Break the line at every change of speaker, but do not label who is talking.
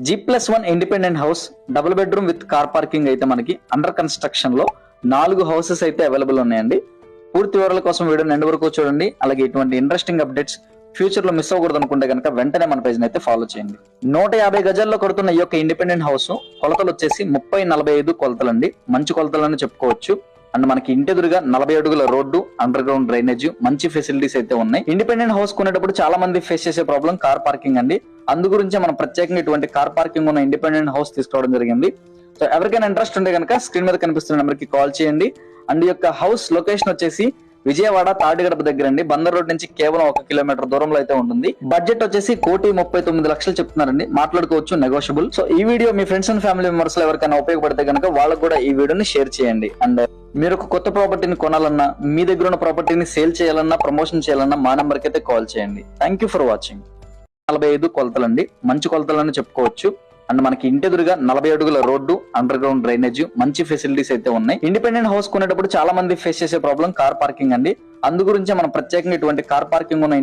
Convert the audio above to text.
G+1 independent house double bedroom with car parking అయితే మనకి under construction లో 4 houses అయితే అవైలబుల్ ఉన్నాయండి. పూర్తి వివరాల కోసం వీడియో ఎండ్ వరకు చూడండి. అలాగే ఇటువంటి ఇంట్రెస్టింగ్ అప్డేట్స్ ఫ్యూచర్ లో మిస్ అవ్వకూడదు అనుకుంటే కనుక వెంటనే మన పేజ్ అయితే ఫాలో చేయండి. 150 గజాల్లో కడుతున్న ఈ యొక్క ఇండిపెండెంట్ హౌస్ కొలతలు వచ్చేసి 30-45 కొలతలండి. మంచి కొలతలని చెప్పుకోవచ్చు. అండ్ మనకి ఇంటెదురుగా 40 అడుగుల రోడ్డు, అండర్ గ్రౌండ్ డ్రైనేజ్, మంచి ఫెసిలిటీస్ అయితే ఉన్నాయి. ఇండిపెండెంట్ హౌస్ కొనేటప్పుడు చాలా మంది ఫేస్ చేసే ప్రాబ్లం కార్ పార్కింగ్ అండి. అందు గురించి మనం ప్రత్యేకంగా ఇటువంటి కార్ పార్కింగ్ ఉన్న ఇండిపెండెంట్ హౌస్ తీసుకోవడం జరిగింది. సో ఎవరికైనా ఇంట్రెస్ట్ ఉంటే కనుక స్క్రీన్ మీద కనిపిస్తున్న నెంబర్ కి కాల్ చేయండి. అండ్ ఈ యొక్క హౌస్ లొకేషన్ వచ్చేసి విజయవాడ తాడిగడప దగ్గర అండి. బందర్ రోడ్ నుంచి కేవలం 1 కిలోమీటర్ దూరంలో అయితే ఉంటుంది. బడ్జెట్ వచ్చేసి 1,39,00,000 చెప్తున్నారండి. మాట్లాడుకోవచ్చు, నెగోషియబుల్. సో ఈ video me friends and family members లో ఎవరికైనా ఉపయోగపడితే కనుక వాళ్ళకు కూడా ఈ వీడియోని షేర్ చేయండి. అండ్ మీరు ఒక కొత్త ప్రాపర్టీని కొనాలన్నా, మీ దగ్గర ఉన్న ప్రాపర్టీని సేల్ చేయాలన్నా, ప్రమోషన్ చేయాలన్నా మా నెంబర్ కి అయితే కాల్ చేయండి. Thank you for watching. 45 కొలతలండి. మంచి కొలతలని చెప్పుకోవచ్చు. అండ్ మనకి ఇంటెదురుగా 40 అడుగుల రోడ్డు, అండర్ గ్రౌండ్ డ్రైనేజ్, మంచి ఫెసిలిటీస్ అయితే ఉన్నాయి. ఇండిపెండెంట్ హౌస్ కొనేటప్పుడు చాలా మంది ఫేస్ చేసే ప్రాబ్లం కార్ పార్కింగ్ అండి. అందు గురించి మనం ప్రత్యేకంగా ఇటువంటి కార్ పార్కింగ్ ఉన్న